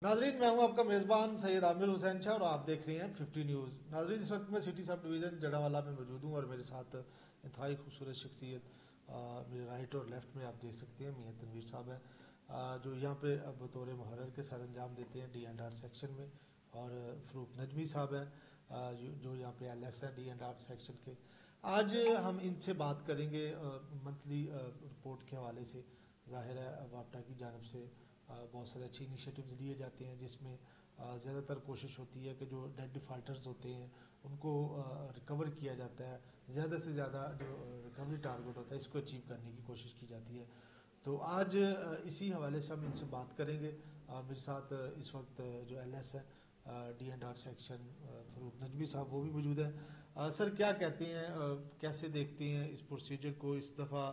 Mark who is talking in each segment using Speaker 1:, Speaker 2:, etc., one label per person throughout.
Speaker 1: नाजरीन, मैं हूं आपका मेज़बान सैयद आमिर हुसैन शाह और आप देख रहे हैं 50 न्यूज़। नाजरीन, इस वक्त मैं सिटी सब डिवीज़न जड़ावाला में मौजूद हूं और मेरे साथ इंतहाई खूबसूरत शख्सियत मेरे राइट और लेफ्ट में आप देख सकते हैं मियां तनवीर साहब हैं, जो यहाँ पे बतौर मुहर्रर के सर अंजाम देते हैं D&R सेक्शन में। और फ़रूक नजमी साहब हैं, जो यहाँ पे LS हैं D&R सेक्शन के। आज हम इनसे बात करेंगे मंथली रिपोर्ट के हवाले से। ज़ाहिर है वापटा की जानब से बहुत सारे अच्छे इनिशिएटिव्स लिए जाते हैं, जिसमें ज़्यादातर कोशिश होती है कि जो डेट डिफ़ाल्टर्स होते हैं उनको रिकवर किया जाता है। ज़्यादा से ज़्यादा जो रिकवरी टारगेट होता है इसको अचीव करने की कोशिश की जाती है। तो आज इसी हवाले से हम इनसे बात करेंगे। मेरे साथ इस वक्त जो LS है D&R सेक्शन फ़रूक नजमी साहब वो भी मौजूद है। सर, क्या कहते हैं, कैसे देखते हैं इस प्रोसीजर को? इस दफ़ा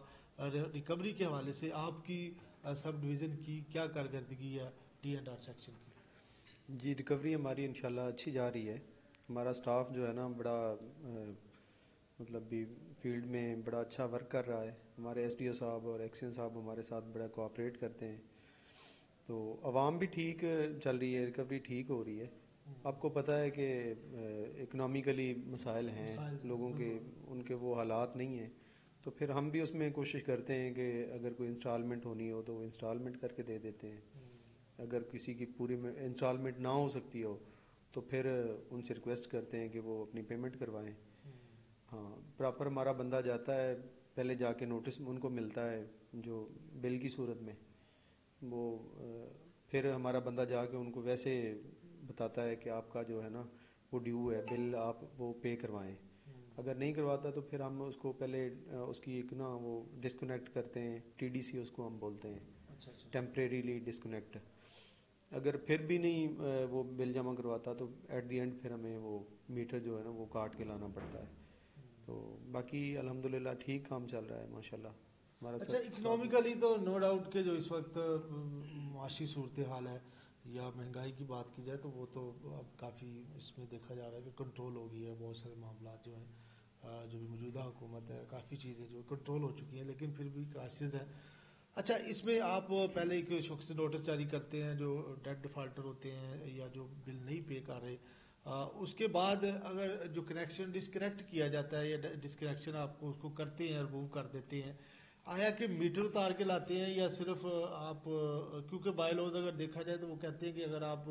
Speaker 1: रिकवरी के हवाले से आपकी सब डिवीज़न की क्या कारकर्दगी है D&R सेक्शन की?
Speaker 2: जी, रिकवरी हमारी इंशाल्लाह अच्छी जा रही है। हमारा स्टाफ जो है ना बड़ा मतलब भी फील्ड में बड़ा अच्छा वर्क कर रहा है। हमारे SDO साहब और एक्शन साहब हमारे साथ बड़ा कोऑपरेट करते हैं, तो आवाम भी ठीक चल रही है, रिकवरी ठीक हो रही है। आपको पता है कि इकनॉमिकली मसाइल हैं लोगों के, उनके वो हालात नहीं हैं, तो फिर हम भी उसमें कोशिश करते हैं कि अगर कोई इंस्टॉलमेंट होनी हो तो वो इंस्टॉलमेंट करके दे देते हैं। अगर किसी की पूरी इंस्टॉलमेंट ना हो सकती हो तो फिर उनसे रिक्वेस्ट करते हैं कि वो अपनी पेमेंट करवाएं। हाँ, प्रॉपर हमारा बंदा जाता है, पहले जाके नोटिस उनको मिलता है जो बिल की सूरत में, वो फिर हमारा बंदा जाके उनको वैसे बताता है कि आपका जो है ना वो ड्यू है बिल, आप वो पे करवाएं। अगर नहीं करवाता तो फिर हम उसको पहले उसकी एक ना वो डिस्कनेक्ट करते हैं, TDC उसको हम बोलते हैं,
Speaker 1: अच्छा अच्छा।
Speaker 2: Temporarily disconnect. अगर फिर भी नहीं वो बिल जमा करवाता तो एट द एंड फिर हमें वो मीटर जो है ना वो काट के लाना पड़ता है। तो बाकी अल्हम्दुलिल्लाह ठीक काम चल रहा है माशाल्लाह हमारा
Speaker 1: अच्छा,
Speaker 2: सब स्टाफ।
Speaker 1: इकोनॉमिकली तो नो डाउट के जो इस वक्त माशी सूरत हाल है या महंगाई की बात की जाए तो वो तो अब काफ़ी इसमें देखा जा रहा है कि कंट्रोल हो गई है। बहुत सारे मामला जो हैं जो भी मौजूदा हुकूमत है, काफ़ी चीज़ें जो कंट्रोल हो चुकी हैं, लेकिन फिर भी क्राइसिस है। अच्छा, इसमें आप पहले एक शख्स नोटिस जारी करते हैं जो डेट डिफाल्टर होते हैं या जो बिल नहीं पे कर रहे, उसके बाद अगर जो कनेक्शन डिस्कनेक्ट किया जाता है या डिस्कनेक्शन आपको उसको करते हैं, रिमूव कर देते हैं, आया कि मीटर उतार के लाते हैं या सिर्फ आप, क्योंकि बाय लॉज अगर देखा जाए तो वो कहते हैं कि अगर आप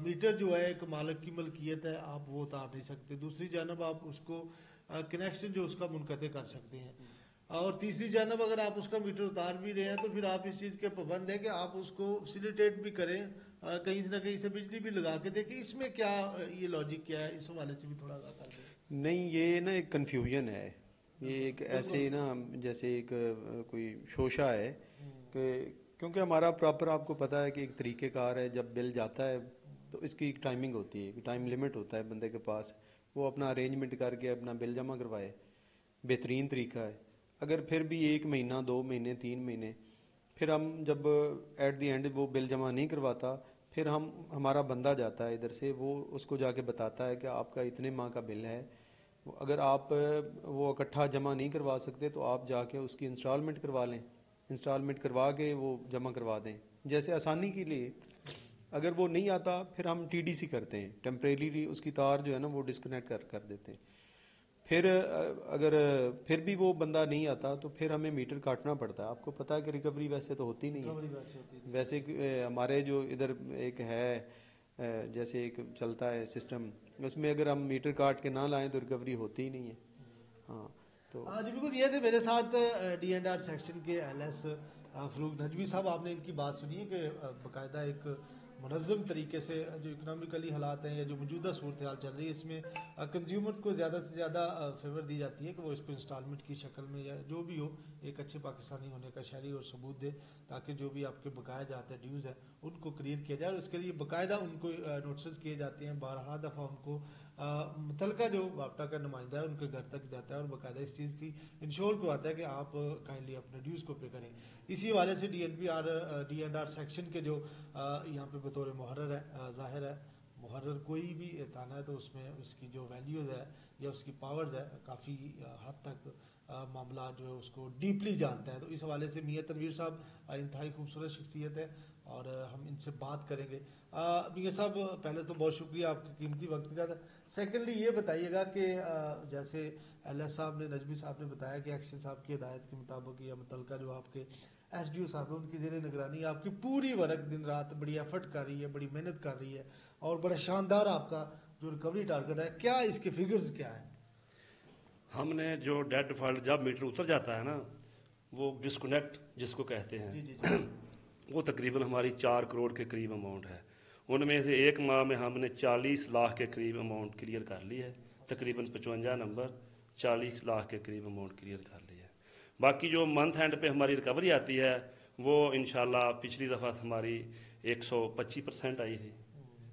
Speaker 1: मीटर जो है एक मालिक की मलकियत है, आप वो उतार नहीं सकते। दूसरी जानब आप उसको कनेक्शन जो उसका मुनक़ते कर सकते हैं, और तीसरी जानब अगर आप उसका मीटर उतार भी रहे हैं तो फिर आप इस चीज़ के पाबंद हैं कि आप उसको फैसिलिटेट भी करें, कहीं ना कहीं से बिजली भी लगा के देखें। इसमें क्या ये लॉजिक क्या है, इस हवाले से भी थोड़ा सा कर दें।
Speaker 2: नहीं, ये ना एक कन्फ्यूजन है, ये
Speaker 1: बिल्कुल
Speaker 2: एक ऐसे
Speaker 1: बिल्कुल।
Speaker 2: ही ना जैसे एक कोई शोशा है कि क्योंकि हमारा प्रॉपर आपको पता है कि एक तरीक़ेकार है, जब बिल जाता है तो इसकी एक टाइमिंग होती है, टाइम लिमिट होता है बंदे के पास, वो अपना अरेंजमेंट करके अपना बिल जमा करवाए, बेहतरीन तरीका है। अगर फिर भी 1 महीना 2 महीने 3 महीने फिर हम जब एट द एंड वो बिल जमा नहीं करवाता, फिर हमारा बंदा जाता है इधर से, वो उसको जाके बताता है कि आपका इतने माह का बिल है, अगर आप वो इकट्ठा जमा नहीं करवा सकते तो आप जाके उसकी इंस्टॉलमेंट करवा लें, इंस्टॉलमेंट करवा के वो जमा करवा दें जैसे आसानी के लिए। अगर वो नहीं आता फिर हम TDC करते हैं, टेम्परेरीली उसकी तार जो है ना वो डिस्कनेक्ट कर देते हैं। फिर अगर फिर भी वो बंदा नहीं आता तो फिर हमें मीटर काटना पड़ता है। आपको पता है कि रिकवरी वैसे तो होती नहीं है,
Speaker 1: रिकवरी वैसे होती नहीं
Speaker 2: वैसे हमारे जो इधर एक है जैसे एक चलता है सिस्टम, उसमें अगर हम मीटर काट के ना लाएं तो रिकवरी होती ही नहीं है। हाँ, तो
Speaker 1: हाँ जी बिल्कुल। ये थे मेरे साथ D&R सेक्शन के LS फ़रूक नजमी साहब। आपने इनकी बात सुनी है कि बाकायदा एक मुनज़्ज़म तरीके से जो इकनॉमिकली हालात हैं या जो मौजूदा सूरत हाल चल रही है, इसमें कंज्यूमर को ज़्यादा से ज़्यादा फेवर दी जाती है कि वो इसको इंस्टॉलमेंट की शक्ल में या जो भी हो एक अच्छे पाकिस्तानी होने का शहरी और सबूत दे, ताकि जो भी आपके बकाया जाते हैं ड्यूज़ है उनको क्लियर किया जाए। और इसके लिए बाकायदा उनको नोटिस किए जाते हैं, 12 दफ़ा उनको मुतलका जो वापटा का नुमाइंदा है उनके घर तक जाता है और बाकायदा इस चीज़ की इंश्योर करवाता है कि आप काइंडली अपने ड्यूज़ को पे करें। इसी हवाले से D&R सेक्शन के जो यहाँ पे बतौर मुहर्रर है, ज़ाहिर है मुहर्रर कोई भी ताना है तो उसमें उसकी जो वैल्यूज़ है या उसकी पावर्स है काफ़ी हद तक मामला जो है उसको डीपली जानता है। तो इस हवाले से मियां तनवीर साहब इंतहाई खूबसूरत शख्सियत है, اور ہم ان سے بات کریں گے. میاں صاحب پہلے تو بہت شکریہ آپ کی قیمتی وقت کا. سیکنڈلی یہ بتائیے گا کہ جیسے ایل ایس صاحب نے, نجمی صاحب نے بتایا کہ ایکشن صاحب کی ہدایت کے مطابق یا متعلقہ جو آپ کے ایس ڈی او صاحب ہیں ان کی زیر نگرانی آپ کی پوری ورک دن رات بڑی ایفرٹ کر رہی ہے, بڑی محنت کر رہی ہے, اور بڑا شاندار آپ کا جو ریکوری ٹارگٹ ہے, کیا اس کے فگرز کیا ہیں؟
Speaker 3: ہم نے جو ڈیڈ ڈیفالٹ جب میٹر اتر جاتا ہے نا, وہ ڈسکنیکٹ جس کو کہتے ہیں, وہ تقریباً ہماری 4 کروڑ کے قریب اماؤنٹ ہے. ان میں سے ایک ماہ میں ہم نے 40 لاکھ کے قریب اماؤنٹ کلیئر کر لی ہے. تقریباً 55 نمبر 40 لاکھ کے قریب اماؤنٹ کلیئر کر لی ہے. باقی جو منتھ اینڈ پہ ہماری ریکوری آتی ہے وہ انشاءاللہ پچھلی دفعہ ہماری 125% آئی تھی,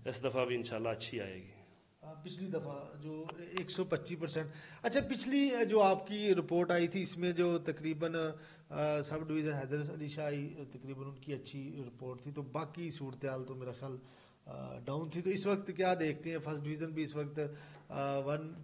Speaker 3: اس دفعہ بھی انشاءاللہ اچھی آئے گی.
Speaker 1: پچھلی دفعہ جو 125%. اچھا, پچھلی جو آپ کی رپورٹ آئی تھی اس میں جو تقریباً سب ڈویژن حیدر علی شاہی تقریباً ان کی اچھی رپورٹ تھی, تو باقی صورتحال تو میرا خیال ڈاؤن تھی. تو اس وقت کیا دیکھتے ہیں؟ فرسٹ ڈویژن بھی اس وقت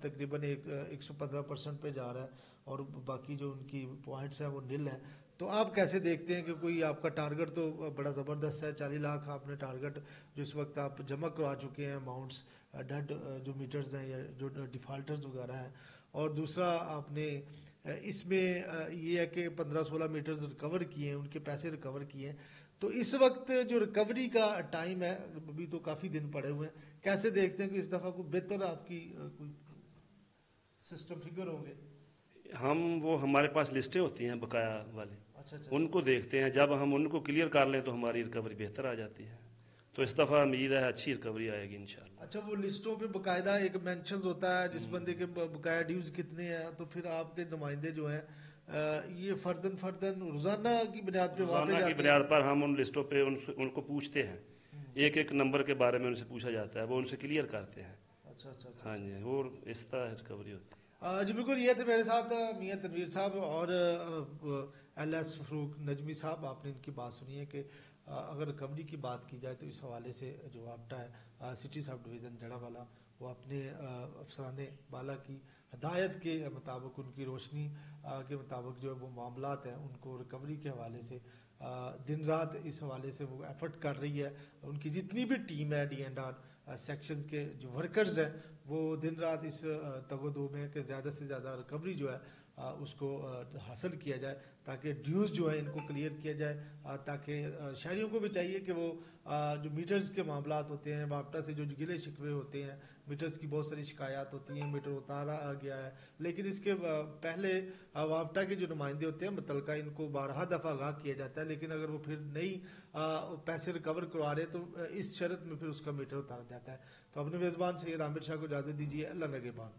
Speaker 1: تقریباً 115% پہ جا رہا ہے, اور باقی جو ان کی پوائنٹس ہیں وہ نل ہیں. تو آپ کیسے دیکھتے ہیں کہ کوئی آپ کا ٹارگٹ تو بڑا زبردست ہے, 40 لاکھ آپ نے ٹارگٹ جو اس وقت آپ جمع کروا چکے ہیں اماؤنٹس ڈیڈ جو میٹرز ہیں یا جو ڈیفالٹرز وغیرہ ہیں, اور دوسرا آپ نے اس میں یہ ہے کہ 15-16 میٹرز ریکور کیے ہیں, ان کے پیسے ریکور کیے ہیں. تو اس وقت جو ریکوری کا ٹائم ہے, ابھی تو کافی دن پڑے ہوئے ہیں, کیسے دیکھتے ہیں کہ اس دفعہ کوئی بہتر آپ کی کوئی سسٹم فگر ہوں گے؟
Speaker 3: وہ ہمارے پاس لسٹیں ہوتی ہیں بقایا والی,
Speaker 1: اچھا,
Speaker 3: ان کو دیکھتے ہیں. جب ہم ان کو کلیئر کر لیں تو ہماری ریکوری بہتر آ جاتی ہے. تو اس دفعہ امید ہے اچھی ریکوری آئے گی انشاءاللہ.
Speaker 1: اچھا, وہ لسٹوں پہ باقاعدہ ایک مینشنز ہوتا ہے جس بندے کے بقایا ڈیوز کتنے ہیں, تو پھر آپ کے نمائندے جو ہیں یہ فردن روزانہ کی بنیاد پہ وہاں پہ
Speaker 3: روزانہ
Speaker 1: جاتے
Speaker 3: کی
Speaker 1: ہیں؟
Speaker 3: بنیاد پر ہم ان لسٹوں پہ ان کو پوچھتے ہیں, ایک نمبر کے بارے میں ان سے پوچھا جاتا ہے, وہ ان سے کلیئر کرتے ہیں.
Speaker 1: اچھا.
Speaker 3: ہاں جی, اور اس طرح ریکوری ہوتی ہے.
Speaker 1: جی بالکل. یہ تھے میرے ساتھ میاں تنویر صاحب اور ایل ایس فروق نجمی صاحب. آپ نے ان کی بات سنی ہے کہ اگر ریکوری کی بات کی جائے تو اس حوالے سے جو وابطہ ہے سٹی سب ڈویژن جڑاوالا, وہ اپنے افسران بالا کی ہدایت کے مطابق, ان کی روشنی کے مطابق جو ہے وہ معاملات ہیں ان کو ریکوری کے حوالے سے دن رات اس حوالے سے وہ ایفرٹ کر رہی ہے. ان کی جتنی بھی ٹیم ہے ڈی اینڈ آر سیکشنز کے جو ورکرز ہیں وہ دن رات اس تگ و دو میں کہ زیادہ سے زیادہ ریکوری جو ہے اس کو حاصل کیا جائے, تاکہ ڈیوز جو ہے ان کو کلیئر کیا جائے, تاکہ شہریوں کو بھی چاہیے کہ وہ جو میٹرز کے معاملات ہوتے ہیں, وابٹا سے جو گلے شکوے ہوتے ہیں, میٹرز کی بہت ساری شکایات ہوتی ہیں, میٹر اتارا گیا ہے, لیکن اس کے پہلے وابٹا کے جو نمائندے ہوتے ہیں متعلقہ, ان کو 12 دفعہ آگاہ کیا جاتا ہے, لیکن اگر وہ پھر نہیں پیسے ریکور کروا رہے تو اس شرط میں پھر اس کا میٹر اتارا جاتا ہے. تو اپنے میزبان سید عامر شاہ کو اجازت دیجیے. اللہ نگہبان.